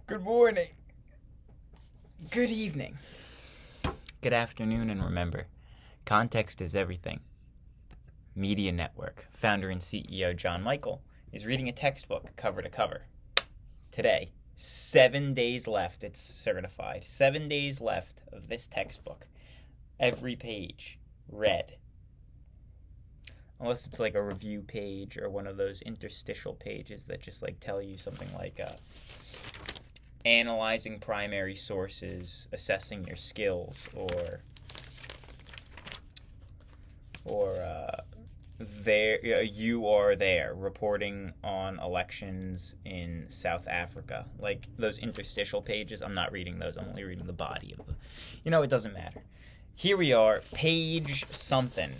Good morning. Good evening. Good afternoon, and remember, context is everything. Media Network founder and CEO John Michael is reading a textbook cover to cover. Today, 7 days left. It's certified. 7 days left of this textbook. Every page read. Unless it's like a review page or one of those interstitial pages that just like tell you something like analyzing primary sources, assessing your skills, or there you are there reporting on elections in South Africa. Like those interstitial pages, I'm not reading those. I'm only reading the body of the. It doesn't matter. Here we are, page something.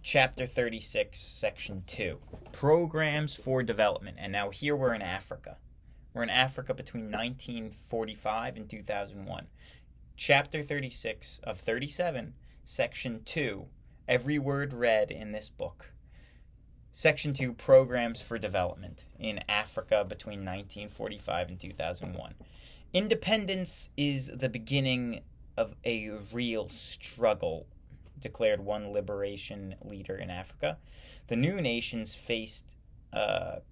Chapter 36, Section 2. Programs for Development. And now here we're in Africa. We're in Africa between 1945 and 2001. Chapter 36 of 37, Section 2. Every word read in this book. Section 2, Programs for Development in Africa between 1945 and 2001. Independence is the beginning of a real struggle, declared one liberation leader in Africa. The new nations faced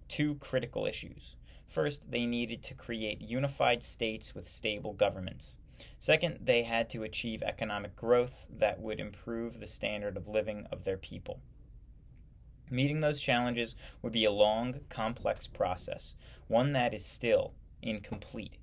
two critical issues. First, they needed to create unified states with stable governments. Second, they had to achieve economic growth that would improve the standard of living of their people. Meeting those challenges would be a long, complex process, one that is still incomplete.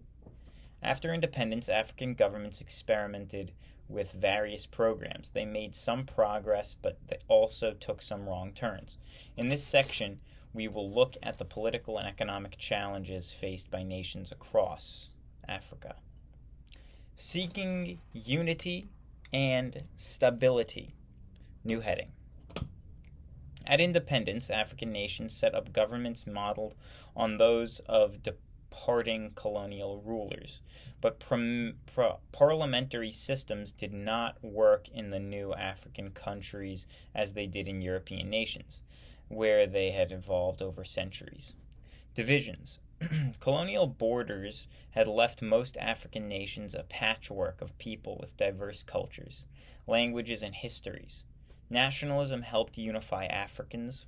After independence, African governments experimented with various programs. They made some progress, but they also took some wrong turns. In this section, we will look at the political and economic challenges faced by nations across Africa. Seeking unity and stability. New heading. At independence, African nations set up governments modeled on those of departing colonial rulers, but parliamentary systems did not work in the new African countries as they did in European nations, where they had evolved over centuries. Divisions. Colonial borders had left most African nations a patchwork of people with diverse cultures, languages, and histories. Nationalism helped unify Africans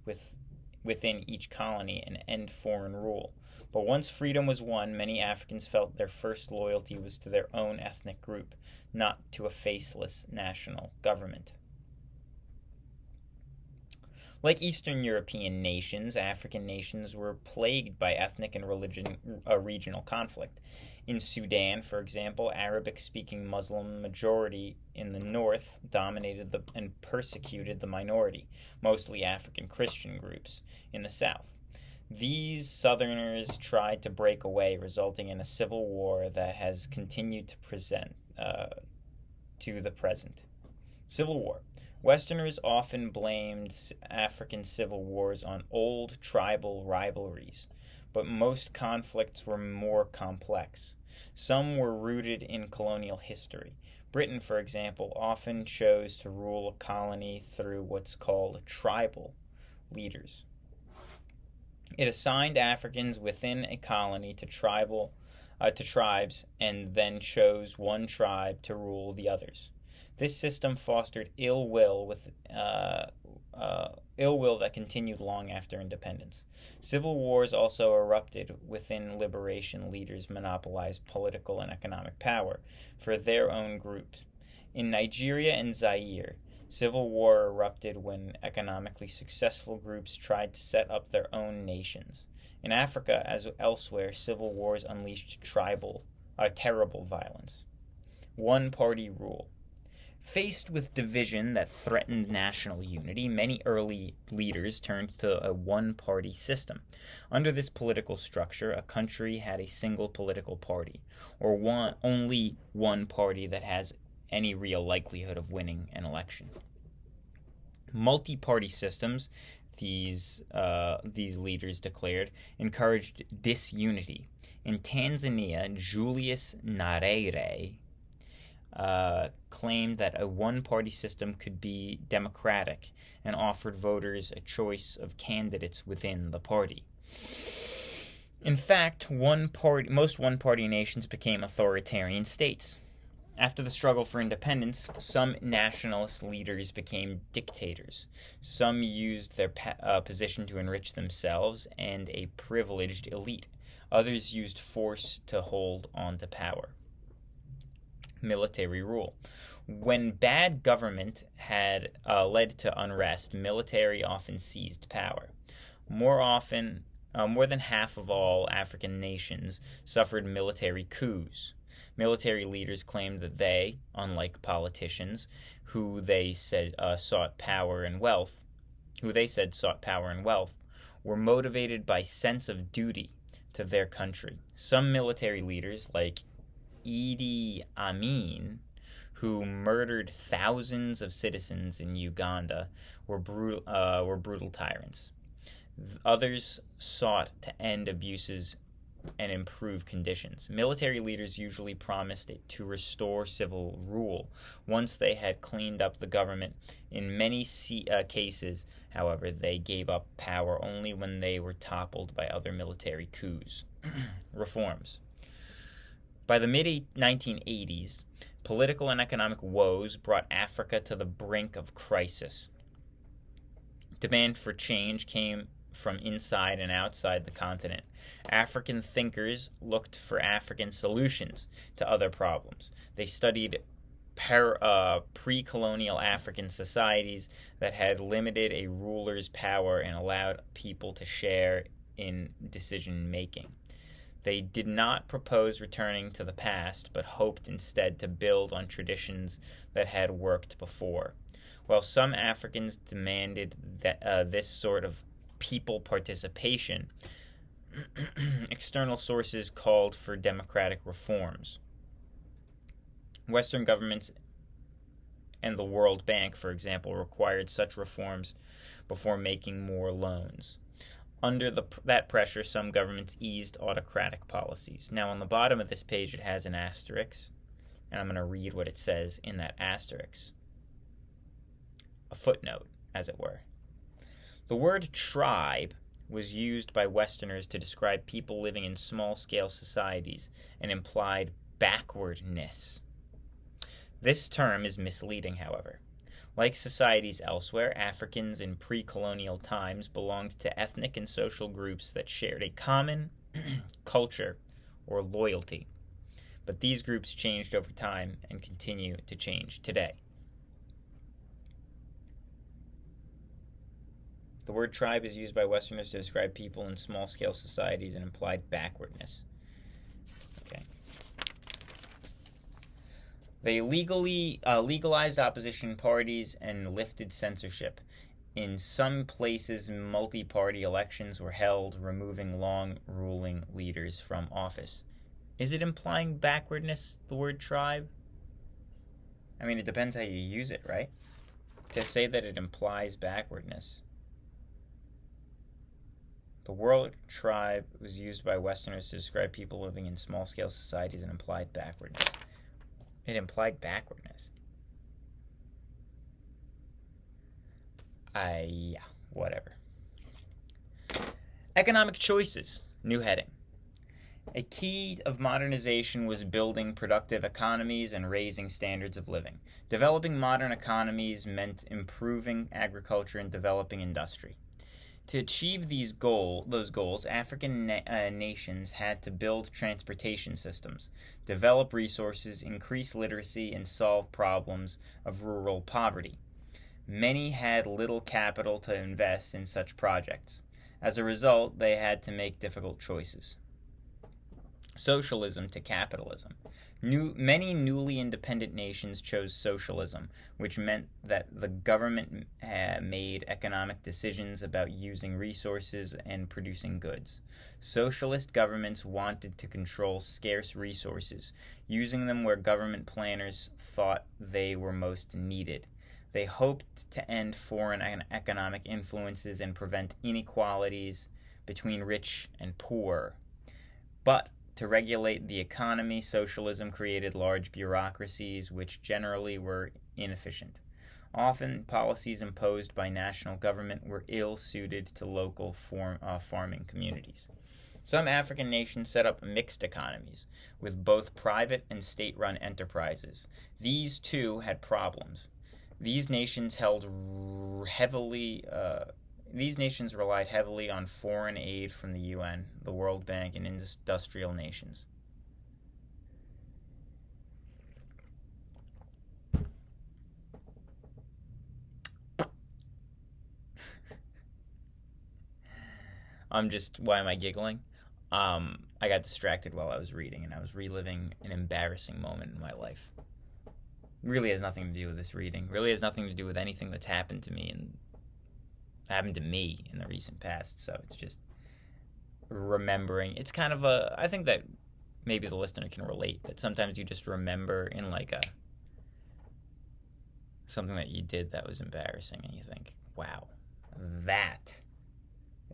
within each colony and end foreign rule. But once freedom was won, many Africans felt their first loyalty was to their own ethnic group, not to a faceless national government. Like Eastern European nations, African nations were plagued by ethnic and regional conflict. In Sudan, for example, Arabic-speaking Muslim majority in the north dominated and persecuted the minority, mostly African Christian groups, in the south. These Southerners tried to break away, resulting in a civil war that has continued to the present. Civil War. Westerners often blamed African civil wars on old tribal rivalries, but most conflicts were more complex. Some were rooted in colonial history. Britain, for example, often chose to rule a colony through what's called tribal leaders. It assigned Africans within a colony to tribes and then chose one tribe to rule the others. This system fostered ill will that continued long after independence. Civil wars also erupted within liberation leaders monopolized political and economic power for their own groups. In Nigeria and Zaire, civil war erupted when economically successful groups tried to set up their own nations. In Africa, as elsewhere, civil wars unleashed terrible violence. One-party rule. Faced with division that threatened national unity, many early leaders turned to a one-party system. Under this political structure, a country had a single political party, or only one party that has any real likelihood of winning an election. Multi-party systems, these leaders declared, encouraged disunity. In Tanzania, Julius Nyerere claimed that a one-party system could be democratic and offered voters a choice of candidates within the party. In fact, most one-party nations became authoritarian states. After the struggle for independence, some nationalist leaders became dictators. Some used their position to enrich themselves and a privileged elite. Others used force to hold on to power. Military rule. When bad government had led to unrest, military often seized power. More than half of all African nations suffered military coups. Military leaders claimed that they, unlike politicians, who they said sought power and wealth, were motivated by sense of duty to their country. Some military leaders, like Idi Amin, who murdered thousands of citizens in Uganda, were brutal tyrants. Others sought to end abuses and improve conditions. Military leaders usually promised to restore civil rule once they had cleaned up the government. In many cases, however, they gave up power only when they were toppled by other military coups. Reforms. By the mid-1980s, political and economic woes brought Africa to the brink of crisis. Demand for change came from inside and outside the continent. African thinkers looked for African solutions to other problems. They studied pre-colonial African societies that had limited a ruler's power and allowed people to share in decision-making. They did not propose returning to the past, but hoped instead to build on traditions that had worked before. While some Africans demanded that this sort of people participation, external sources called for democratic reforms. Western governments and the World Bank, for example, required such reforms before making more loans. Under that pressure, some governments eased autocratic policies. Now, on the bottom of this page, it has an asterisk, and I'm going to read what it says in that asterisk. A footnote, as it were. The word tribe was used by Westerners to describe people living in small-scale societies and implied backwardness. This term is misleading, however. Like societies elsewhere, Africans in pre-colonial times belonged to ethnic and social groups that shared a common culture or loyalty. But these groups changed over time and continue to change today. The word tribe is used by Westerners to describe people in small-scale societies and implied backwardness. Okay. They legalized opposition parties and lifted censorship. In some places, multi-party elections were held, removing long-ruling leaders from office. Is it implying backwardness, the word tribe? I mean, it depends how you use it, right? To say that it implies backwardness. The word tribe was used by Westerners to describe people living in small-scale societies and implied backwardness. It implied backwardness. Yeah, whatever. Economic choices. New heading. A key of modernization was building productive economies and raising standards of living. Developing modern economies meant improving agriculture and developing industry. To achieve those goals, African nations had to build transportation systems, develop resources, increase literacy, and solve problems of rural poverty. Many had little capital to invest in such projects. As a result, they had to make difficult choices. Socialism to capitalism. Many newly independent nations chose socialism, which meant that the government made economic decisions about using resources and producing goods. Socialist governments wanted to control scarce resources, using them where government planners thought they were most needed. They hoped to end foreign economic influences and prevent inequalities between rich and poor. But to regulate the economy, socialism created large bureaucracies which generally were inefficient. Often, policies imposed by national government were ill-suited to local farming communities. Some African nations set up mixed economies with both private and state-run enterprises. These too had problems. These nations relied heavily on foreign aid from the UN, the World Bank, and industrial nations. Why am I giggling? I got distracted while I was reading, and I was reliving an embarrassing moment in my life. Really has nothing to do with this reading. Really has nothing to do with anything that's happened to me in the recent past. So it's just remembering. It's kind of I think that maybe the listener can relate, that sometimes you just remember in something that you did that was embarrassing, and you think, wow, that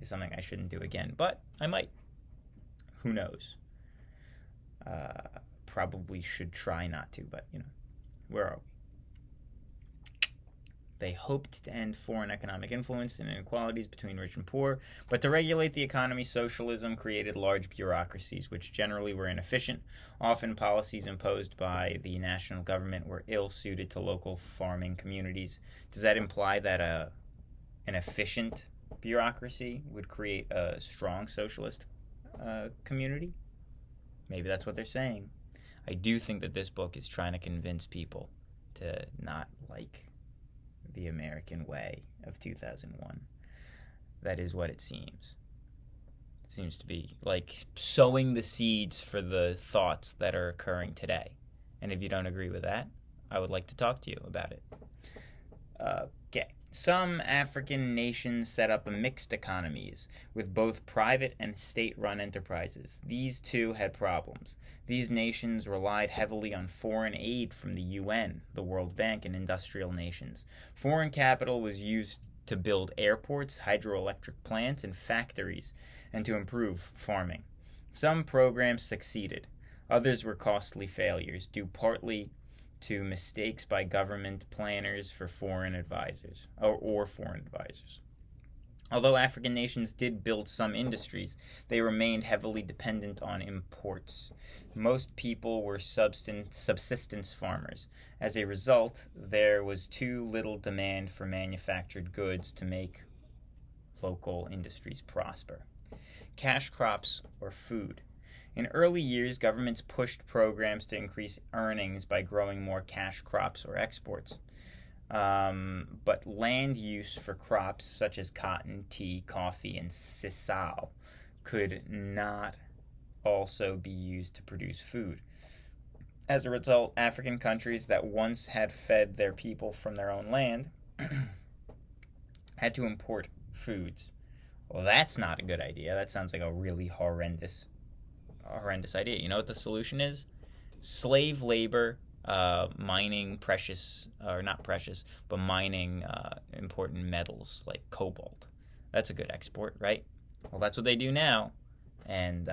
is something I shouldn't do again. But I might. Who knows? Probably should try not to, but, where are we? They hoped to end foreign economic influence and inequalities between rich and poor, but to regulate the economy, socialism created large bureaucracies, which generally were inefficient. Often policies imposed by the national government were ill-suited to local farming communities. Does that imply that an efficient bureaucracy would create a strong socialist community? Maybe that's what they're saying. I do think that this book is trying to convince people to not like the American way of 2001. That is what it seems. It seems to be like sowing the seeds for the thoughts that are occurring today. And if you don't agree with that, I would like to talk to you about it. Okay. Some African nations set up mixed economies with both private and state-run enterprises. These too had problems. These nations relied heavily on foreign aid from the UN, the World Bank, and industrial nations. Foreign capital was used to build airports, hydroelectric plants, and factories, and to improve farming. Some programs succeeded. Others were costly failures, due partly to mistakes by government planners for foreign advisors, or foreign advisors. Although African nations did build some industries, they remained heavily dependent on imports. Most people were subsistence farmers. As a result, there was too little demand for manufactured goods to make local industries prosper. Cash crops or food. In early years, governments pushed programs to increase earnings by growing more cash crops or exports. But land use for crops such as cotton, tea, coffee, and sisal could not also be used to produce food. As a result, African countries that once had fed their people from their own land had to import foods. Well, that's not a good idea. That sounds like a really horrendous idea. You know what the solution is? Slave labor, mining mining important metals like cobalt. That's a good export, right? Well, that's what they do now. And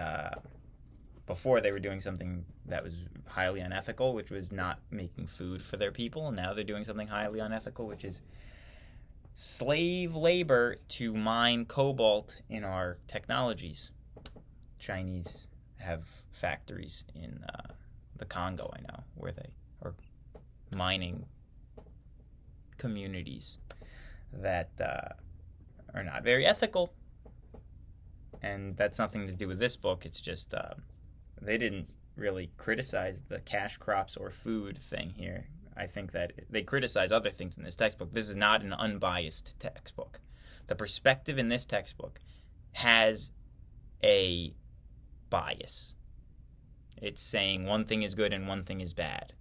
before they were doing something that was highly unethical, which was not making food for their people. And now they're doing something highly unethical, which is slave labor to mine cobalt in our technologies. Chinese have factories in the Congo, I know, where they are mining communities that are not very ethical. And that's nothing to do with this book. It's just they didn't really criticize the cash crops or food thing here. I think that they criticize other things in this textbook. This is not an unbiased textbook. The perspective in this textbook has a bias. It's saying one thing is good and one thing is bad.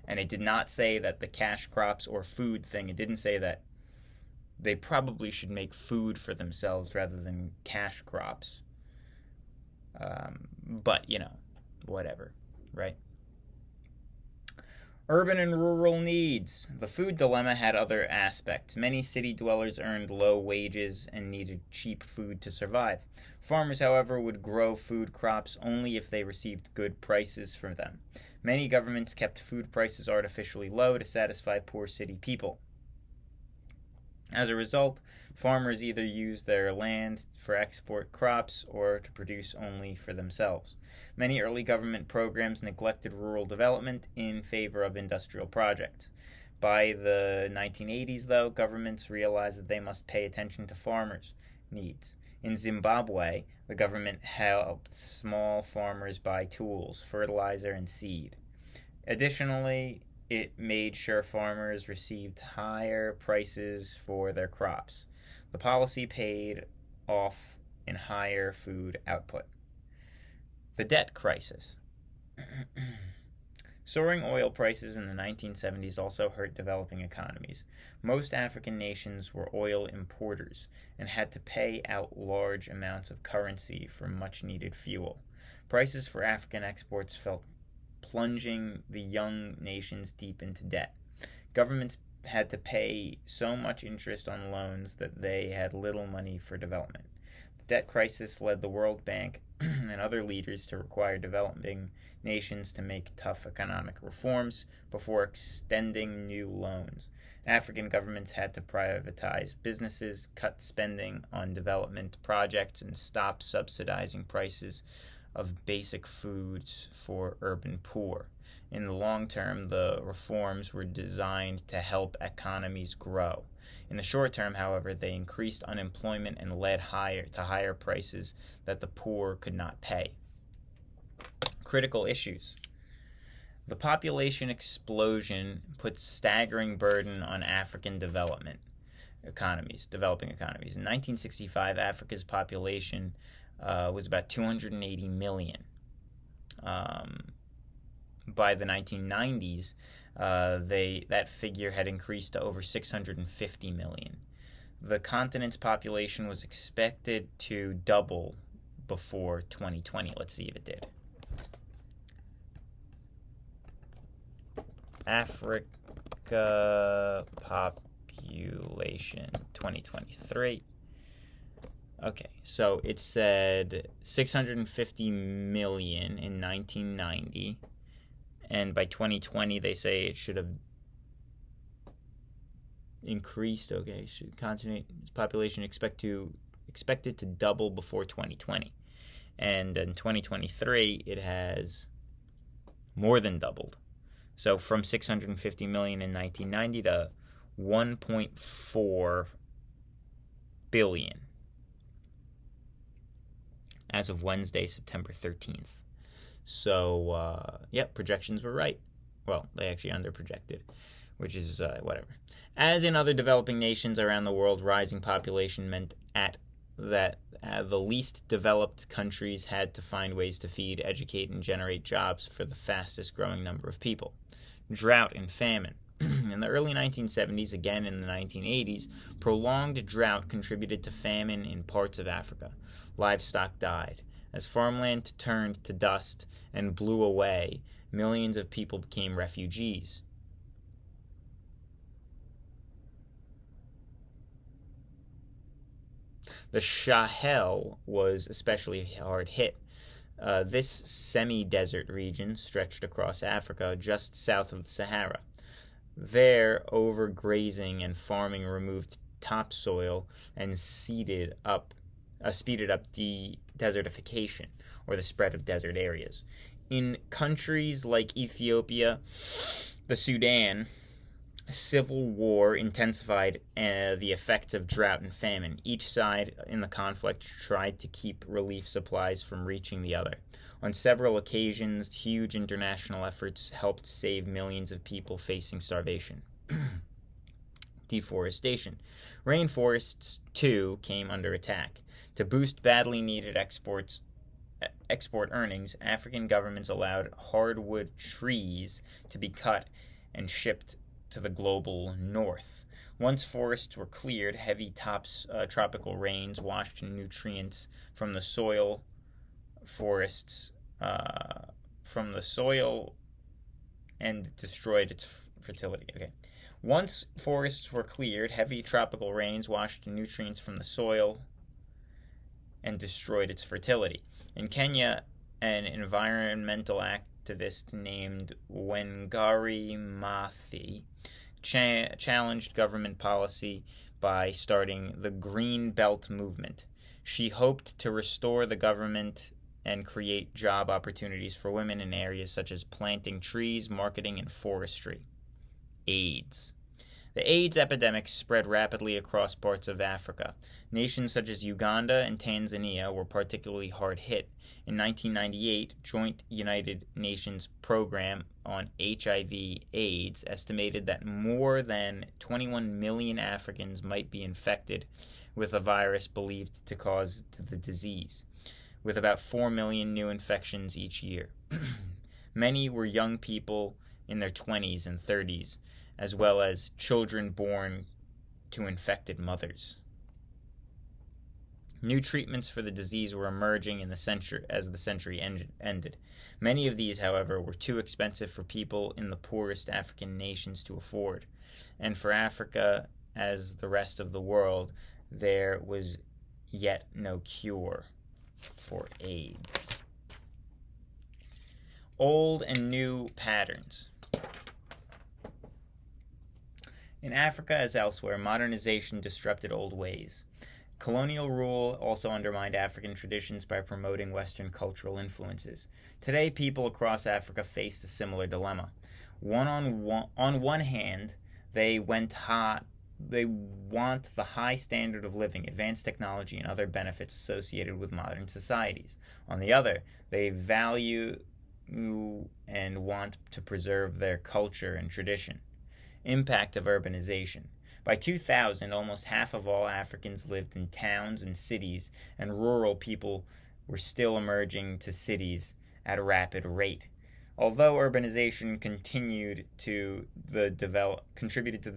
And it did not say that the cash crops or food thing, it didn't say that they probably should make food for themselves rather than cash crops. But, whatever, right? Urban and rural needs. The food dilemma had other aspects. Many city dwellers earned low wages and needed cheap food to survive. Farmers, however, would grow food crops only if they received good prices for them. Many governments kept food prices artificially low to satisfy poor city people. As a result, farmers either used their land for export crops or to produce only for themselves. Many early government programs neglected rural development in favor of industrial projects. By the 1980s, though, governments realized that they must pay attention to farmers' needs. In Zimbabwe, the government helped small farmers buy tools, fertilizer, and seed. Additionally, it made sure farmers received higher prices for their crops. The policy paid off in higher food output. The debt crisis. Soaring oil prices in the 1970s also hurt developing economies. Most African nations were oil importers and had to pay out large amounts of currency for much-needed fuel. Prices for African exports fell, plunging the young nations deep into debt. Governments had to pay so much interest on loans that they had little money for development. The debt crisis led the World Bank and other leaders to require developing nations to make tough economic reforms before extending new loans. African governments had to privatize businesses, cut spending on development projects, and stop subsidizing prices of basic foods for urban poor. In the long term, the reforms were designed to help economies grow. In the short term, however, they increased unemployment and led to higher prices that the poor could not pay. Critical issues. The population explosion puts staggering burden on African developing economies. In 1965, Africa's population was about 280 million. By the 1990s, that figure had increased to over 650 million. The continent's population was expected to double before 2020. Let's see if it did. Africa population 2023. Okay, so it said 650 million in 1990, and by 2020 they say it should have increased. Okay, continent's population expected to double before 2020, and in 2023 it has more than doubled. So from 650 million in 1990 to 1.4 billion as of Wednesday, September 13th. So, projections were right. Well, they actually underprojected, which is whatever. As in other developing nations around the world, rising population meant that the least developed countries had to find ways to feed, educate, and generate jobs for the fastest growing number of people. Drought and famine. In the early 1970s, again in the 1980s, prolonged drought contributed to famine in parts of Africa. Livestock died. As farmland turned to dust and blew away, millions of people became refugees. The Sahel was especially hard hit. This semi-desert region stretched across Africa just south of the Sahara. There, overgrazing and farming removed topsoil and speeded up desertification, or the spread of desert areas. In countries like Ethiopia, the Sudan, civil war intensified the effects of drought and famine. Each side in the conflict tried to keep relief supplies from reaching the other. On several occasions, huge international efforts helped save millions of people facing starvation. Deforestation. Rainforests, too, came under attack. To boost badly needed export earnings, African governments allowed hardwood trees to be cut and shipped to the global north. Once forests were cleared, heavy tropical rains washed nutrients from the soil, and destroyed its fertility. Okay. Once forests were cleared, heavy tropical rains washed nutrients from the soil and destroyed its fertility. In Kenya, an environmental activist named Wangari Maathai challenged government policy by starting the Green Belt movement. She hoped to restore the government and create job opportunities for women in areas such as planting trees, marketing, and forestry. AIDS. The AIDS epidemic spread rapidly across parts of Africa. Nations such as Uganda and Tanzania were particularly hard hit. In 1998, Joint United Nations Program on HIV/AIDS estimated that more than 21 million Africans might be infected with a virus believed to cause the disease, with about 4 million new infections each year. Many were young people in their 20s and 30s, as well as children born to infected mothers. New treatments for the disease were emerging as the century ended. Many of these, however, were too expensive for people in the poorest African nations to afford. And for Africa, as the rest of the world, there was yet no cure for AIDS. Old and new patterns. In Africa, as elsewhere, modernization disrupted old ways. Colonial rule also undermined African traditions by promoting Western cultural influences. Today, people across Africa faced a similar dilemma. On one hand, they want the high standard of living, advanced technology, and other benefits associated with modern societies. On the other, they value and want to preserve their culture and tradition. Impact of urbanization. By 2000, almost half of all Africans lived in towns and cities, and rural people were still emerging to cities at a rapid rate. Although urbanization contributed to the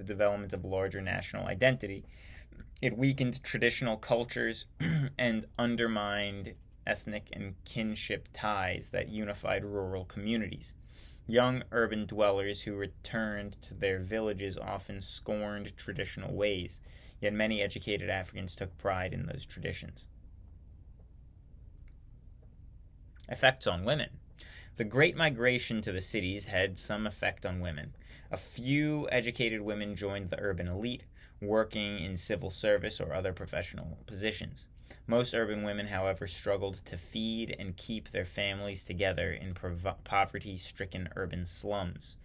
development of larger national identity, it weakened traditional cultures and undermined ethnic and kinship ties that unified rural communities. Young urban dwellers who returned to their villages often scorned traditional ways, yet many educated Africans took pride in those traditions. Effects on women. The Great Migration to the cities had some effect on women. A few educated women joined the urban elite, working in civil service or other professional positions. Most urban women, however, struggled to feed and keep their families together in poverty-stricken urban slums.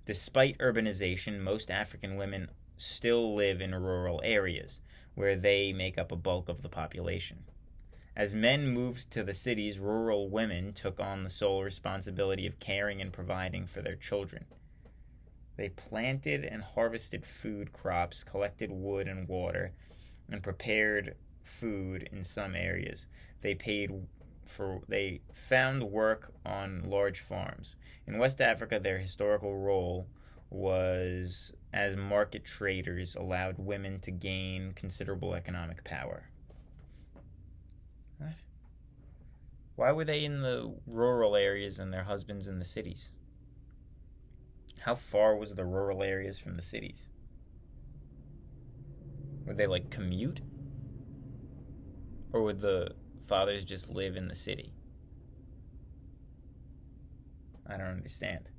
Despite urbanization, most African women still live in rural areas, where they make up a bulk of the population. As men moved to the cities, rural women took on the sole responsibility of caring and providing for their children. They planted and harvested food crops, collected wood and water, and prepared food in some areas. They found work on large farms. In West Africa, their historical role was as market traders allowed women to gain considerable economic power. What? Why were they in the rural areas and their husbands in the cities? How far was the rural areas from the cities? Would they commute? Or would the fathers just live in the city? I don't understand.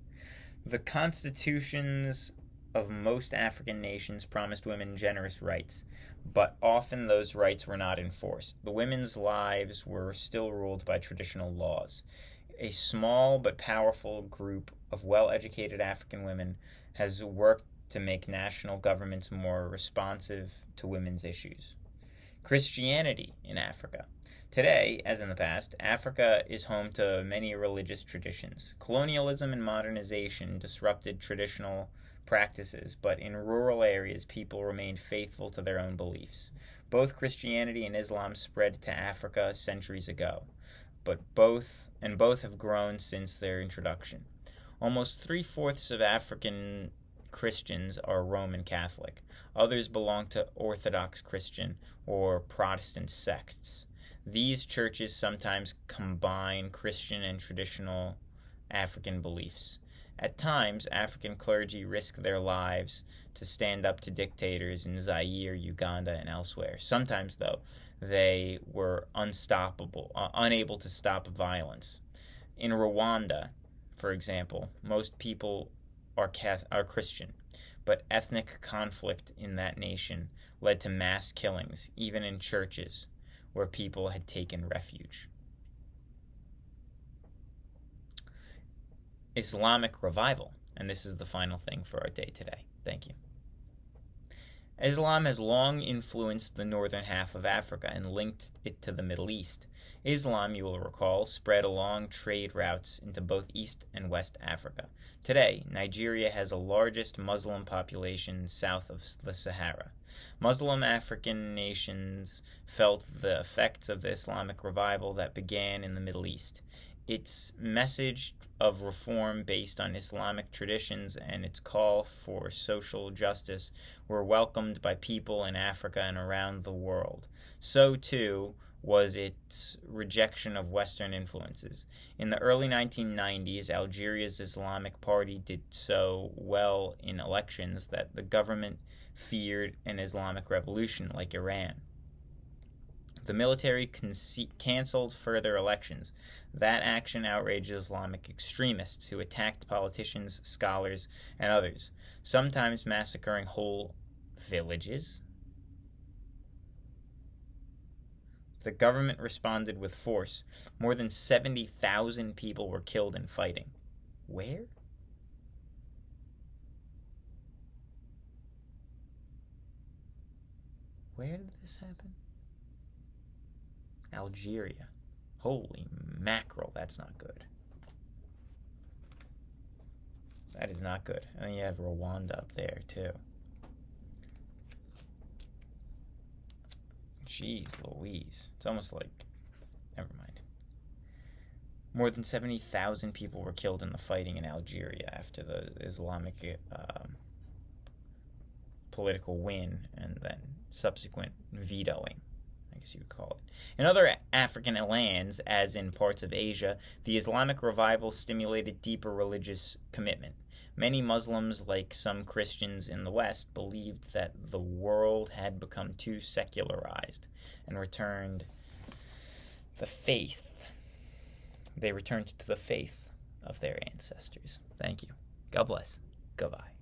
The constitutions of most African nations promised women generous rights, but often those rights were not enforced. The women's lives were still ruled by traditional laws. A small but powerful group of well-educated African women has worked to make national governments more responsive to women's issues. Christianity in Africa. Today, as in the past, Africa is home to many religious traditions. Colonialism and modernization disrupted traditional practices, but in rural areas, people remained faithful to their own beliefs. Both Christianity and Islam spread to Africa centuries ago, but both have grown since their introduction. Almost 3/4 of African Christians are Roman Catholic. Others belong to Orthodox Christian or Protestant sects. These churches sometimes combine Christian and traditional African beliefs. At times, African clergy risk their lives to stand up to dictators in Zaire, Uganda, and elsewhere. Sometimes, though, they were unable to stop violence. In Rwanda, for example, most people are Christian, but ethnic conflict in that nation led to mass killings, even in churches where people had taken refuge. Islamic revival, and this is the final thing for our day today. Thank you. Islam has long influenced the northern half of Africa and linked it to the Middle East. Islam, you will recall, spread along trade routes into both East and West Africa. Today, Nigeria has the largest Muslim population south of the Sahara. Muslim African nations felt the effects of the Islamic revival that began in the Middle East. Its message of reform based on Islamic traditions and its call for social justice were welcomed by people in Africa and around the world. So, too, was its rejection of Western influences. In the early 1990s, Algeria's Islamic Party did so well in elections that the government feared an Islamic revolution like Iran. The military canceled further elections. That action outraged Islamic extremists who attacked politicians, scholars, and others, sometimes massacring whole villages. The government responded with force. More than 70,000 people were killed in fighting. Where? Where did this happen? Algeria. Holy mackerel, that's not good. That is not good. And then you have Rwanda up there, too. Jeez Louise. It's almost like... Never mind. More than 70,000 people were killed in the fighting in Algeria after the Islamic political win and then subsequent vetoing, I guess you would call it. In other African lands, as in parts of Asia, the Islamic revival stimulated deeper religious commitment. Many Muslims, like some Christians in the West, believed that the world had become too secularized and returned the faith. They returned to the faith of their ancestors. Thank you. God bless. Goodbye.